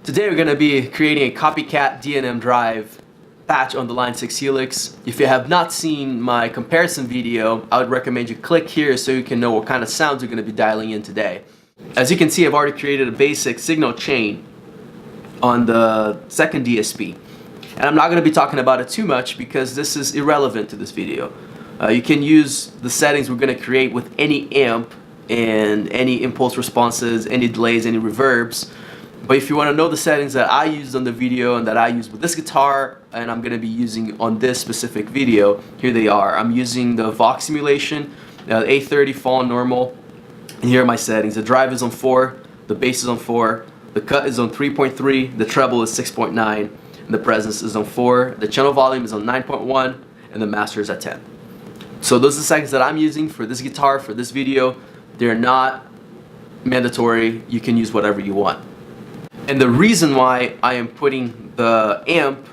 Today we're going to be creating a copycat D&M Drive patch on the Line 6 Helix. If you have not seen my comparison video, I would recommend you click here so you can know what kind of sounds you're going to be dialing in today. As you can see, I've already created a basic signal chain on the second DSP. And I'm not going to be talking about it too much because this is irrelevant to this video. You can use the settings we're going to create with any amp and any impulse responses, any delays, any reverbs. But if you want to know the settings that I used on the video and that I used with this guitar and I'm going to be using on this specific video, here they are. I'm using the Vox simulation, A30 fall normal, and here are my settings. The drive is on 4, the bass is on 4, the cut is on 3.3, the treble is 6.9, and the presence is on 4, the channel volume is on 9.1, and the master is at 10. So those are the settings that I'm using for this guitar, for this video. They're not mandatory. You can use whatever you want. And the reason why I am putting the amp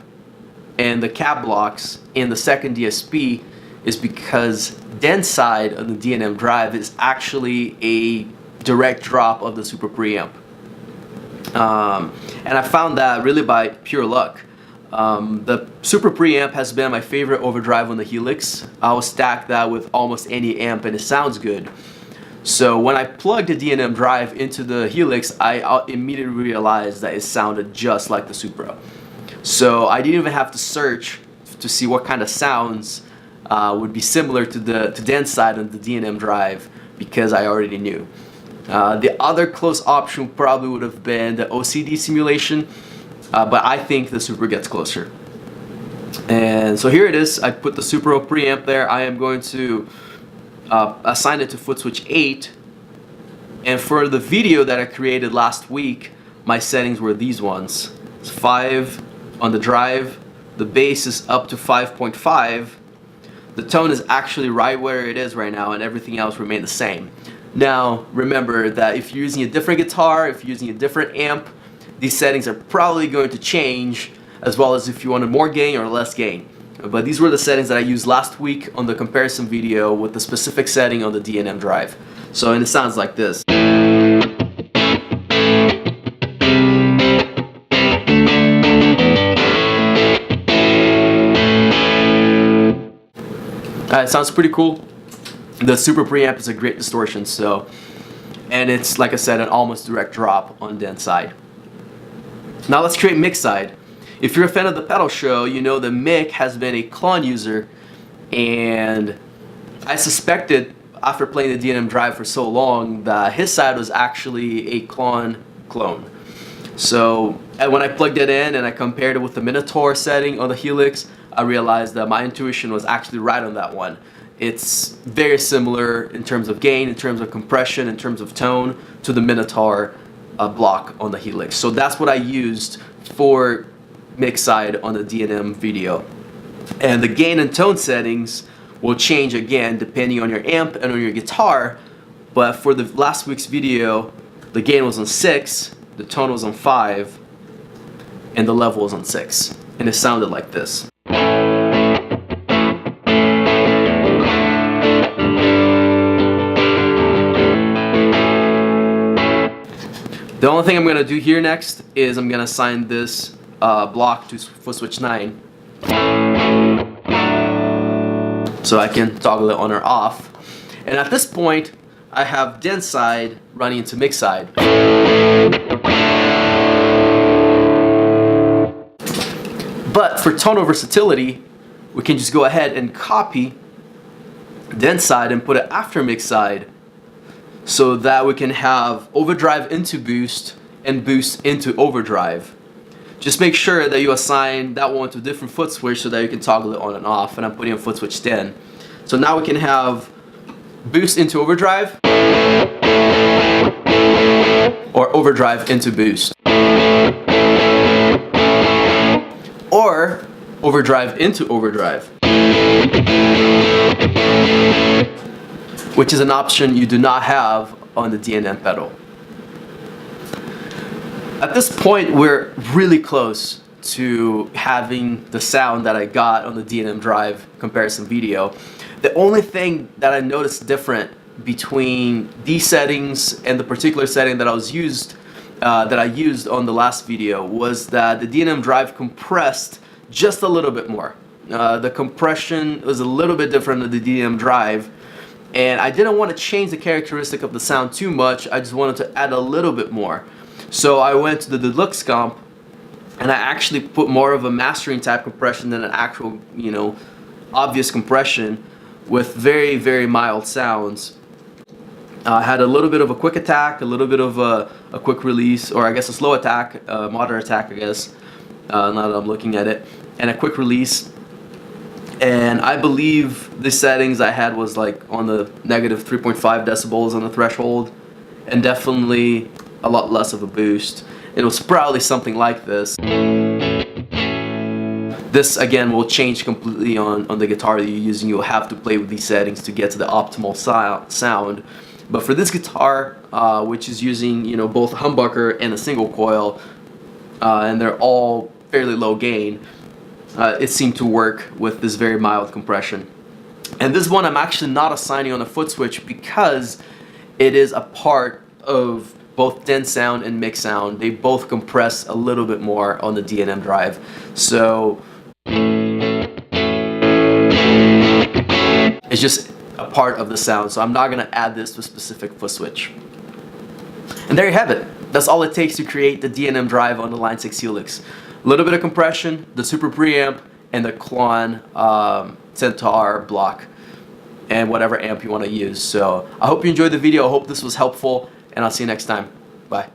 and the cab blocks in the second DSP is because den side of the D&M Drive is actually a direct drop of the super preamp. And I found that really by pure luck. The super preamp has been my favorite overdrive on the Helix. I will stack that with almost any amp and it sounds good. So when I plugged the D&M Drive into the Helix, I immediately realized that it sounded just like the Supra. So I didn't even have to search to see what kind of sounds would be similar to the den side of the D&M Drive because I already knew. The other close option probably would have been the OCD simulation, but I think the Supra gets closer. And so here it is. I put the Supra preamp there. I am going to assign it to foot switch 8, and for the video that I created last week, my settings were these ones. It's 5 on the drive, the bass is up to 5.5, the tone is actually right where it is right now, and everything else remained the same. Now remember that if you're using a different guitar, if you're using a different amp, these settings are probably going to change, as well as if you wanted more gain or less gain. But these were the settings that I used last week on the comparison video with the specific setting on the D&M Drive. So, and it sounds like this. It sounds pretty cool. The super preamp is a great distortion, so, and it's, like I said, an almost direct drop on den side. Now let's create mix side. If you're a fan of the pedal show, you know that Mick has been a clone user, and I suspected after playing the D&M Drive for so long that his side was actually a clone. So when I plugged it in and I compared it with the Minotaur setting on the Helix, I realized that my intuition was actually right on that one. It's very similar in terms of gain, in terms of compression, in terms of tone to the Minotaur block on the Helix. So that's what I used for mix side on the D&M video. And the gain and tone settings will change again depending on your amp and on your guitar, but for the last week's video, the gain was on 6, the tone was on 5, and the level was on 6, and it sounded like this. The only thing I'm going to do here next is I'm going to assign this block to foot switch 9 so I can toggle it on or off. And at this point I have den side running into mix side. But for tonal versatility, we can just go ahead and copy den side and put it after mix side so that we can have overdrive into boost and boost into overdrive. Just make sure that you assign that one to a different foot switch so that you can toggle it on and off, and I'm putting on foot switch 10. So now we can have boost into overdrive or overdrive into boost, or overdrive into overdrive, which is an option you do not have on the D&M pedal. At this point, we're really close to having the sound that I got on the D&M Drive comparison video. The only thing that I noticed different between these settings and the particular setting that I was used that I used on the last video was that the D&M Drive compressed just a little bit more. The compression was a little bit different than the D&M Drive, and I didn't want to change the characteristic of the sound too much. I just wanted to add a little bit more. So I went to the Deluxe comp, and I actually put more of a mastering type compression than an actual, you know, obvious compression with very, very mild sounds. I had a little bit of a quick attack, a little bit of a quick release, or I guess a slow attack, moderate attack, I guess, now that I'm looking at it, and a quick release. And I believe the settings I had was like on the negative 3.5 decibels on the threshold, and definitely a lot less of a boost. It was probably something like this. This again will change completely on the guitar that you're using. You'll have to play with these settings to get to the optimal sound. But for this guitar, which is using, you know, both a humbucker and a single coil, and they're all fairly low gain, it seemed to work with this very mild compression. And this one I'm actually not assigning on a foot switch because it is a part of both Den sound and Mick sound. They both compress a little bit more on the D&M Drive. So it's just a part of the sound, so I'm not going to add this to a specific foot switch. And there you have it. That's all it takes to create the D&M Drive on the Line 6 Helix. A little bit of compression, the super preamp, and the Klon Centaur block, and whatever amp you want to use. So I hope you enjoyed the video. I hope this was helpful, and I'll see you next time. Bye.